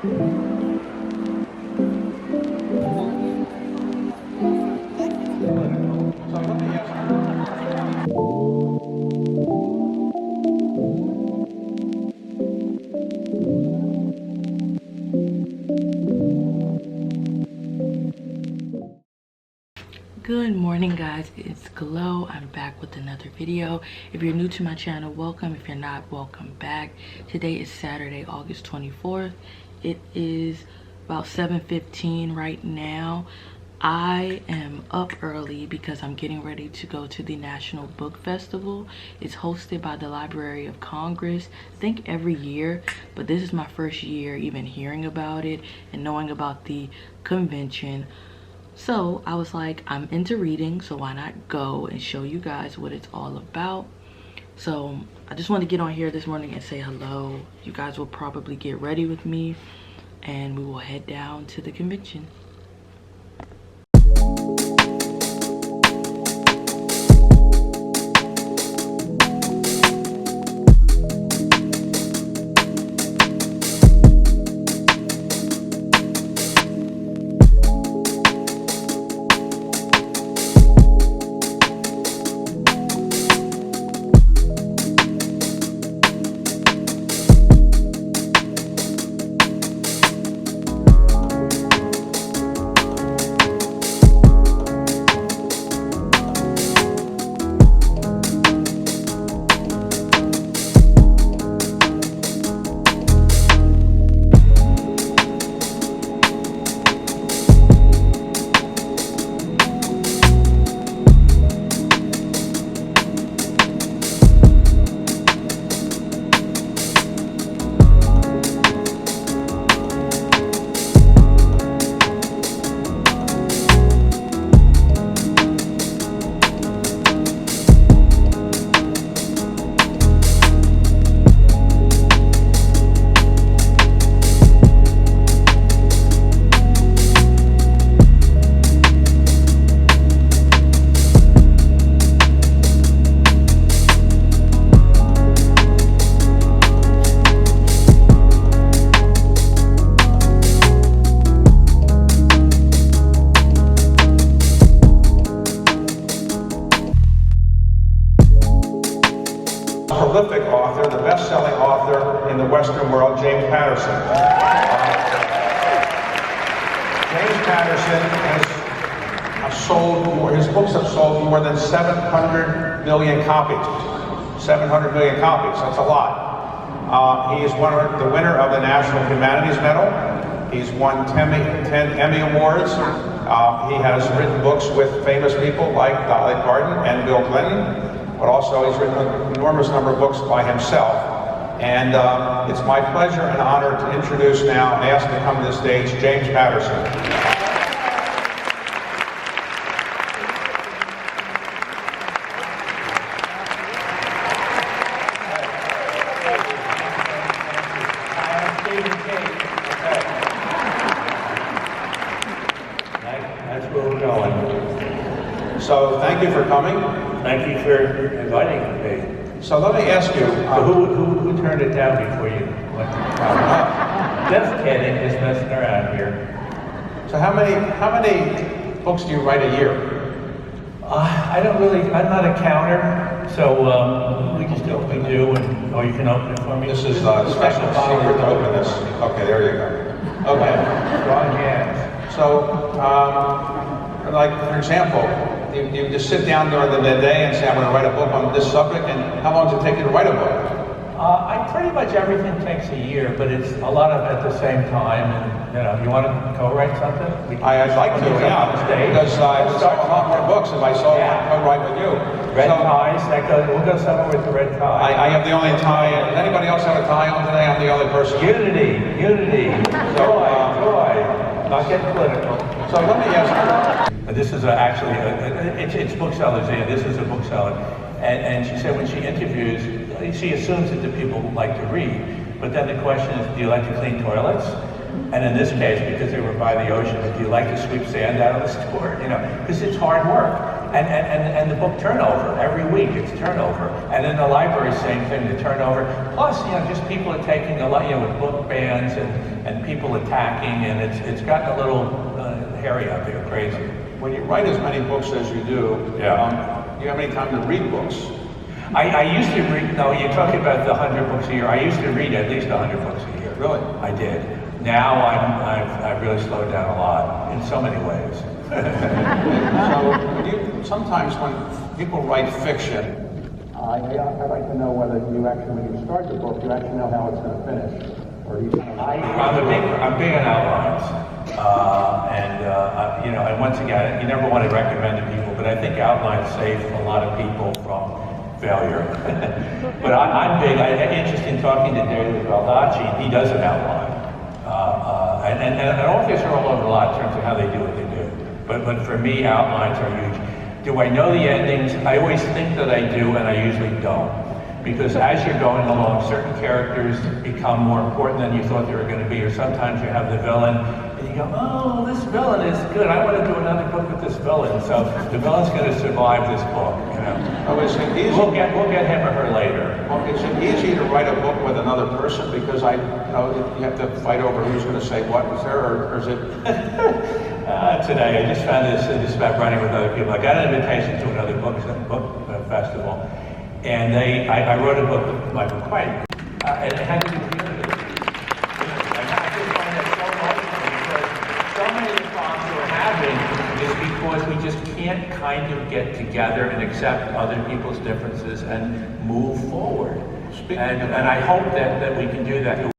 Good morning, guys. It's Glow. I'm back with another video. If you're new to my channel, welcome. If you're not, welcome back. Today is Saturday, August 24th. It is about 7:15 right now. I am up early because I'm getting ready to go to the National Book Festival. It's hosted by the Library of Congress, I think every year, but this is my first year even hearing about it and knowing about the convention. So I was like, I'm into reading, so why not go and show you guys what it's all about. So I just want to get on here this morning and say hello. You guys will probably get ready with me and we will head down to the convention. Prolific author, the best-selling author in the Western world, James Patterson. James Patterson has sold more, his books have sold more than 700 million copies. 700 million copies, that's a lot. He is the winner of the National Humanities Medal. He's won 10 Emmy Awards. He has written books with famous people like Dolly Parton and Bill Clinton. But also he's written an enormous number of books by himself. And it's my pleasure and honor to introduce now and ask him to come to the stage, James Patterson. That's where we're going. So thank you for coming. Thank you for inviting me. So let me ask you, So who turned it down before you went to the conference? Just kidding, just messing around here. so how many books do you write a year? I'm not a counter, so we just do what we do, and you can open it for me. This is a special secret to open this. Okay, there you go. Okay. Strong hands. So, like, for example, you just sit down during the day and say, I'm going to write a book on this subject, and how long does it take you to write a book? Pretty much everything takes a year, but it's a lot of it at the same time. And you want to co-write something? I'd like to, yeah, because I would sell a lot more books if I co-write with you. Red ties, we'll go somewhere with the red tie. I have the only tie. Does anybody else have a tie on today? I'm the only person. Unity, joy, not getting political. So let me ask you. This is it's booksellers, and this is a bookseller. And she said when she interviews, she assumes that the people like to read. But then the question is, do you like to clean toilets? And in this case, because they were by the ocean, do you like to sweep sand out of the store? Because it's hard work. And the book turnover, every week it's turnover. And in the library, same thing, the turnover. Plus, just people are taking a lot, with book bans and and people attacking, and it's gotten a little hairy out there, crazy. When you write as many books as you do, Yeah. do you have any time to read books? I used to read, no, you're talking about the 100 books a year. I used to read at least 100 books a year. Really? I did. Now I've really slowed down a lot in so many ways. So sometimes when people write fiction, I'd like to know whether you actually, when you start the book, you actually know how it's going to finish. Or you I'm big on outlines. You know, and once again, you never want to recommend to people, but I think outlines save a lot of people from failure. But I'm big, interested in talking to David Baldacci. He does an outline. And authors are all over the lot in terms of how they do what they do. But for me, outlines are huge. Do I know the endings? I always think that I do, and I usually don't. Because as you're going along, certain characters become more important than you thought they were going to be, or sometimes you have the villain, and you go, oh, this villain is good. I want to do another book with this villain. So the villain's going to survive this book, you know. Oh, is it easy? We'll get him or her later. Well, is it easy to write a book with another person? Because you have to fight over who's going to say what. Is there, or is it? Today, I just found this about writing with other people. I got an invitation to another book festival, and I wrote a book with Michael Quaid, and it had to do with unity. And I just find that so wonderful because so many of the problems we're having is because we just can't kind of get together and accept other people's differences and move forward. And I hope that we can do that.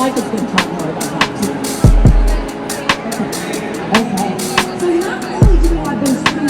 Michael's going to talk more about that too. Okay. So not only do I been speaking.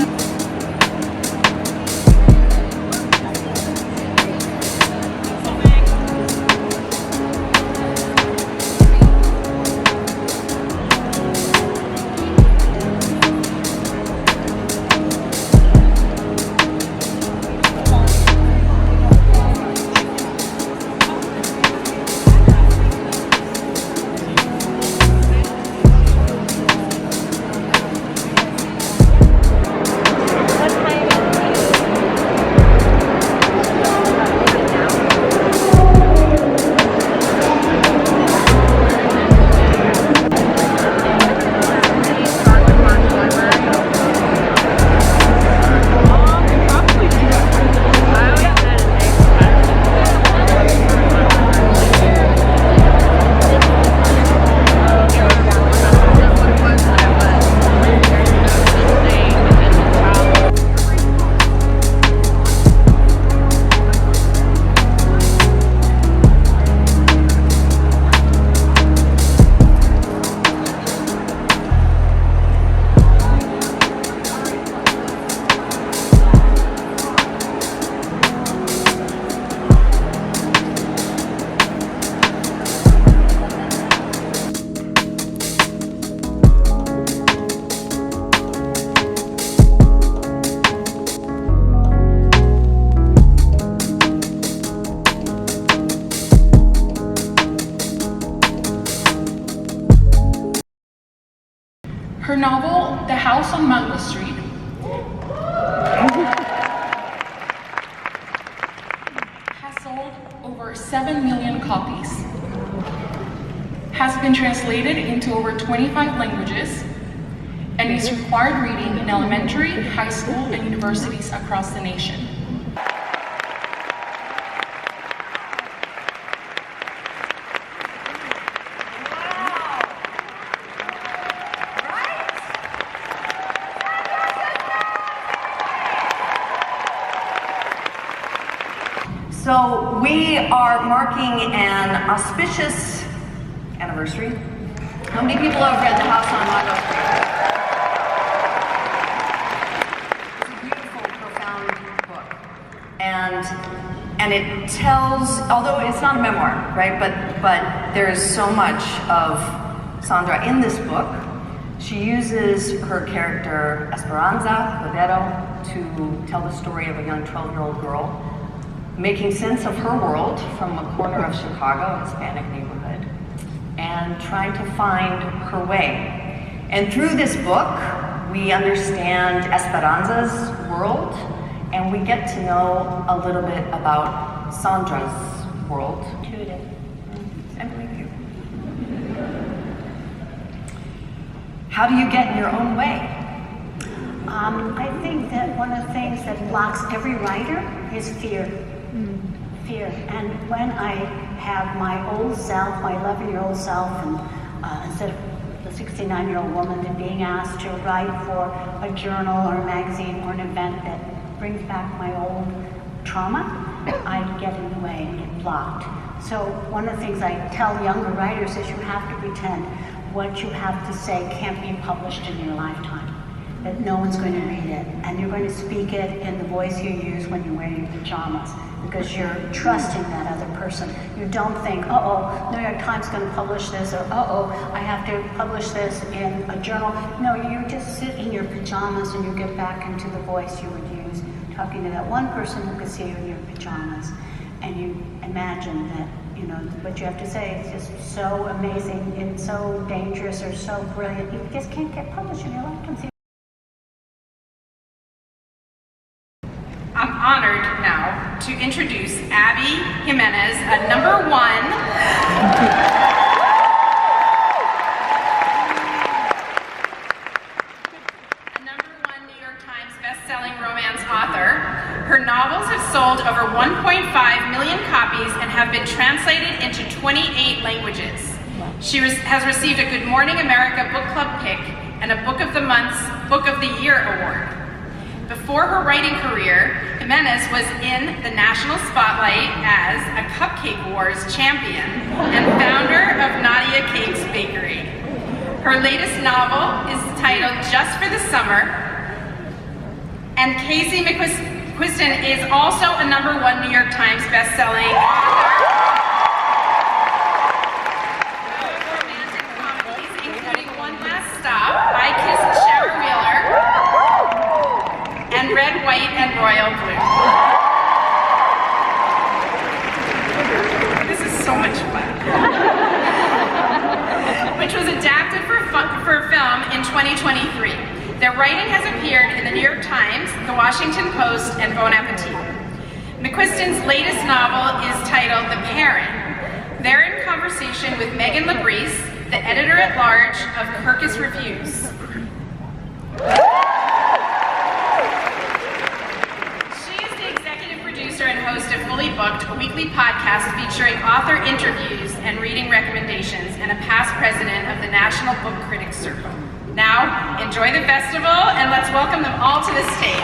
Her novel, The House on Mango Street, has sold over 7 million copies, has been translated into over 25 languages, and is required reading in elementary, high school, and universities across the nation. So we are marking an auspicious anniversary. How many people have read The House on Mango Street? It's a beautiful, profound book. And it tells, although it's not a memoir, right? But there's so much of Sandra in this book. She uses her character Esperanza Cordero to tell the story of a young 12-year-old girl making sense of her world from a corner of Chicago, a Hispanic neighborhood, and trying to find her way. And through this book, we understand Esperanza's world, and we get to know a little bit about Sandra's world. Thank you. How do you get in your own way? I think that one of the things that blocks every writer is fear. Fear. And when I have my old self, my 11-year-old self, and instead of the 69-year-old woman and being asked to write for a journal or a magazine or an event that brings back my old trauma, I get in the way and get blocked. So one of the things I tell younger writers is you have to pretend what you have to say can't be published in your lifetime, that no one's going to read it, and you're going to speak it in the voice you use when you're wearing your pajamas, because you're trusting that other person. You don't think, uh-oh, New York Times is going to publish this, or uh-oh, I have to publish this in a journal. No, you just sit in your pajamas and you get back into the voice you would use, talking to that one person who could see you in your pajamas, and you imagine that, you know, what you have to say is just so amazing and so dangerous or so brilliant. You just can't get published in your lifetime. I'm honored now to introduce Abby Jimenez, a number one New York Times best-selling romance author. Her novels have sold over 1.5 million copies and have been translated into 28 languages. She has received a Good Morning America Book Club pick and a Book of the Month's Book of the Year award. Before her writing career, Jimenez was in the national spotlight as a Cupcake Wars champion and founder of Nadia Cakes Bakery. Her latest novel is titled Just for the Summer, and Casey McQuiston is also a number one New York Times bestselling author of romantic comedies, including One Last Stop, I Kissed Shara Wheeler, and Red, White, and Royal Blue. This is so much fun. Which was adapted for film in 2023. Their writing has appeared in the New York Times, the Washington Post, and Bon Appetit. McQuiston's latest novel is titled The Parent. They're in conversation with Megan Labrise, the editor-at-large of Kirkus Reviews. And host of Fully Booked, a weekly podcast featuring author interviews and reading recommendations, and a past president of the National Book Critics Circle. Now, enjoy the festival, and let's welcome them all to the stage.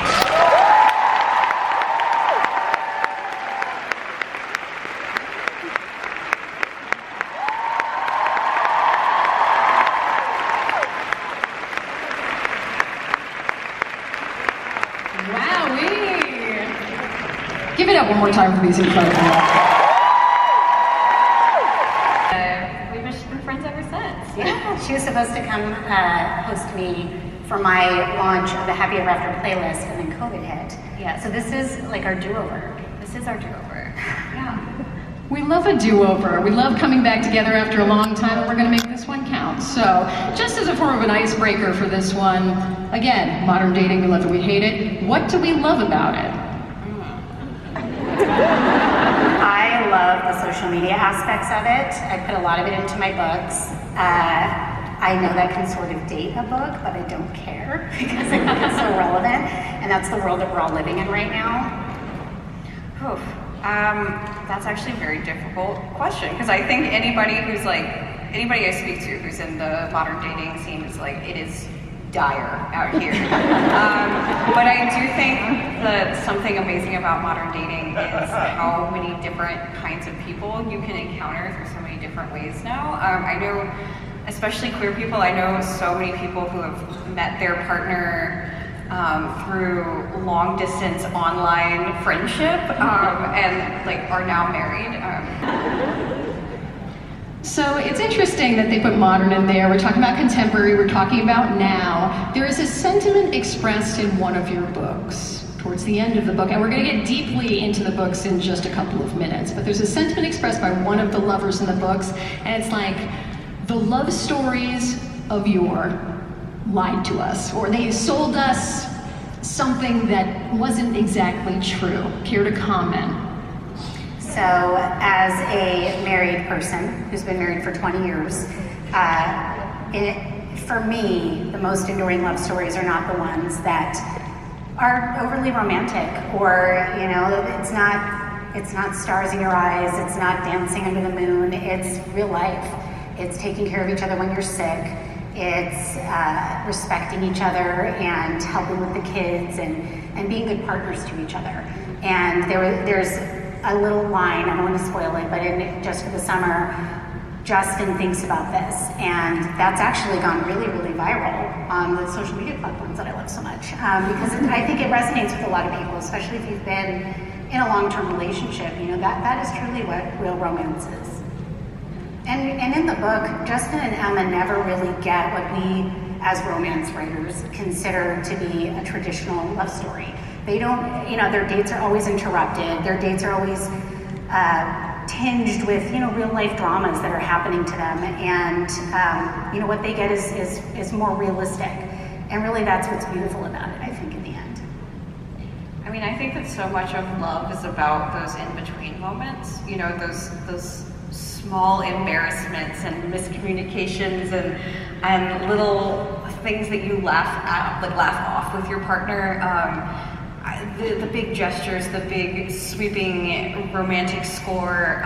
Give it up one more time for these incredible. We've just been friends ever since. Yeah, she was supposed to come host me for my launch of the Happy Ever After playlist, and then COVID hit. Yeah. So this is like our do-over. This is our do-over. Yeah. We love a do-over. We love coming back together after a long time, and we're going to make this one count. So, just as a form of an icebreaker for this one, again, modern dating, we love it, we hate it. What do we love about it? I love the social media aspects of it. I put a lot of it into my books. I know that can sort of date a book, but I don't care because I think it's so relevant, and that's the world that we're all living in right now. Oof. That's actually a very difficult question, because I think anybody I speak to who's in the modern dating scene is like, it is dire out here. But I do think that something amazing about modern dating is how many different kinds of people you can encounter through so many different ways now. I know, especially queer people, I know so many people who have met their partner through long distance online friendship and like are now married. So it's interesting that they put modern in there. We're talking about contemporary, we're talking about now. There is a sentiment expressed in one of your books towards the end of the book, and we're going to get deeply into the books in just a couple of minutes, but there's a sentiment expressed by one of the lovers in the books, and it's like, the love stories of yore lied to us, or they sold us something that wasn't exactly true. Care to comment? So, as a married person who's been married for 20 years, for me, the most enduring love stories are not the ones that are overly romantic, or, you know, it's not stars in your eyes, it's not dancing under the moon, it's real life. It's taking care of each other when you're sick, it's respecting each other and helping with the kids and being good partners to each other. And there's a little line, I don't want to spoil it, but in Just for the Summer, Justin thinks about this, and that's actually gone really, really viral on the social media platforms that I love so much, because I think it resonates with a lot of people, especially if you've been in a long-term relationship. You know, that is truly what real romance is. And in the book, Justin and Emma never really get what we, as romance writers, consider to be a traditional love story. They don't, you know, their dates are always interrupted, their dates are always tinged with, you know, real life dramas that are happening to them, and you know, what they get is more realistic, and really that's what's beautiful about it, I think, in the end. I mean, I think that so much of love is about those in-between moments, you know, those small embarrassments and miscommunications and little things that you laugh off with your partner. The big gestures, the big sweeping romantic score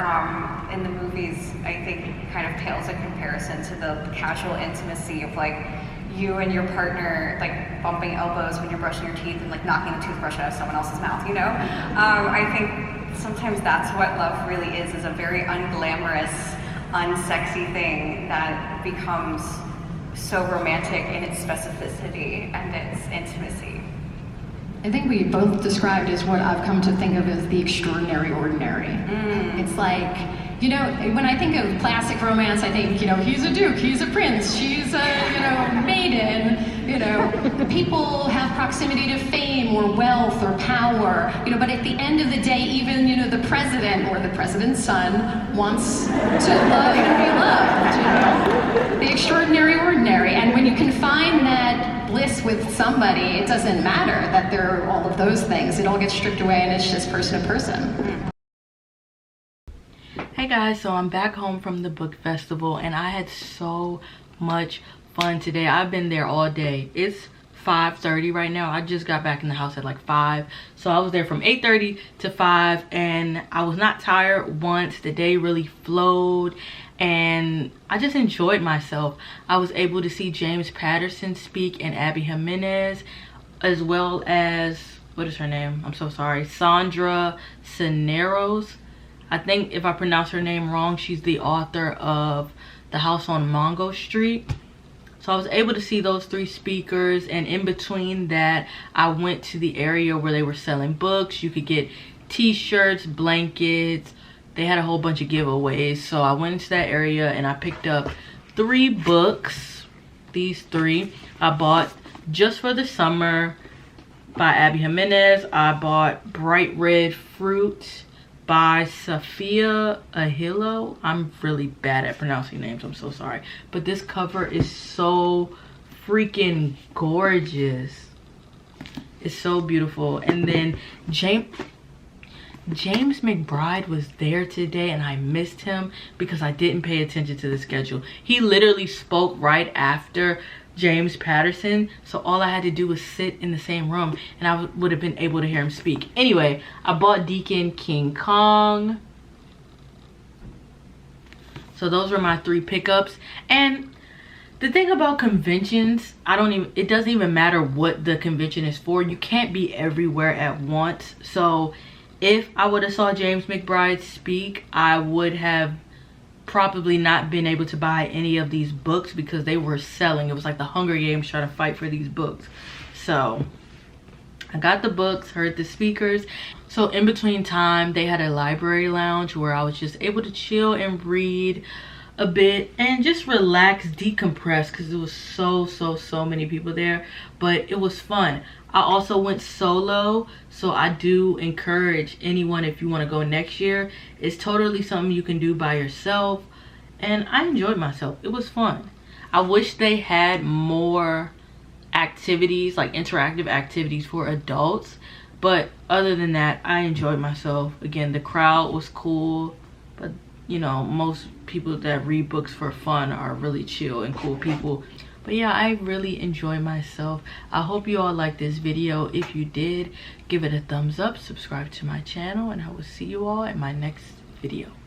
in the movies, I think kind of pales in comparison to the casual intimacy of like you and your partner like bumping elbows when you're brushing your teeth and like knocking a toothbrush out of someone else's mouth, you know? I think sometimes that's what love really is a very unglamorous, unsexy thing that becomes so romantic in its specificity and its intimacy. I think we both described as what I've come to think of as the extraordinary ordinary. It's like, you know, when I think of classic romance, I think, you know, he's a duke, he's a prince, she's a, you know, maiden, you know, the people have proximity to fame or wealth or power, you know, but at the end of the day, even, you know, the president or the president's son wants to love and be loved, you know? The extraordinary ordinary. And when you can find that bliss with somebody, it doesn't matter that there are all of those things. It all gets stripped away and it's just person to person. Hey guys, so I'm back home from the book festival and I had so much fun today. I've been there all day. It's 5:30 right now. I just got back in the house at like 5, so I was there from 8:30 to 5 and I was not tired once. The day really flowed and I just enjoyed myself. I was able to see James Patterson speak and Abby Jimenez, as well as, what is her name? I'm so sorry. Sandra Cisneros. I think if I pronounce her name wrong, she's the author of The House on Mongo Street. So I was able to see those 3 speakers, and in between that, I went to the area where they were selling books. You could get t-shirts, blankets. They had a whole bunch of giveaways. So I went into that area and I picked up 3 books. These 3 I bought Just for the Summer by Abby Jimenez. I bought Bright Red Fruit by Sophia Ahilo. I'm really bad at pronouncing names, I'm so sorry. But this cover is so freaking gorgeous. It's so beautiful. And then James McBride was there today and I missed him because I didn't pay attention to the schedule. He literally spoke right after James Patterson, so all I had to do was sit in the same room and I would have been able to hear him speak. Anyway, I bought Deacon King Kong. So those were my 3 pickups. And the thing about conventions, it doesn't even matter what the convention is for. You can't be everywhere at once. So if I would have saw James McBride speak, I would have probably not been able to buy any of these books because they were selling. It was like the Hunger Games trying to fight for these books. So I got the books, heard the speakers. So in between time, they had a library lounge where I was just able to chill and read a bit and just relax, decompress, because there was so many people there, but it was fun. I also went solo, so I do encourage anyone, if you want to go next year, it's totally something you can do by yourself, and I enjoyed myself. It was fun. I wish they had more activities, like interactive activities for adults, but other than that, I enjoyed myself. Again, the crowd was cool, but you know, most people that read books for fun are really chill and cool people. But yeah, I really enjoyed myself. I hope you all liked this video. If you did, give it a thumbs up, subscribe to my channel, and I will see you all in my next video.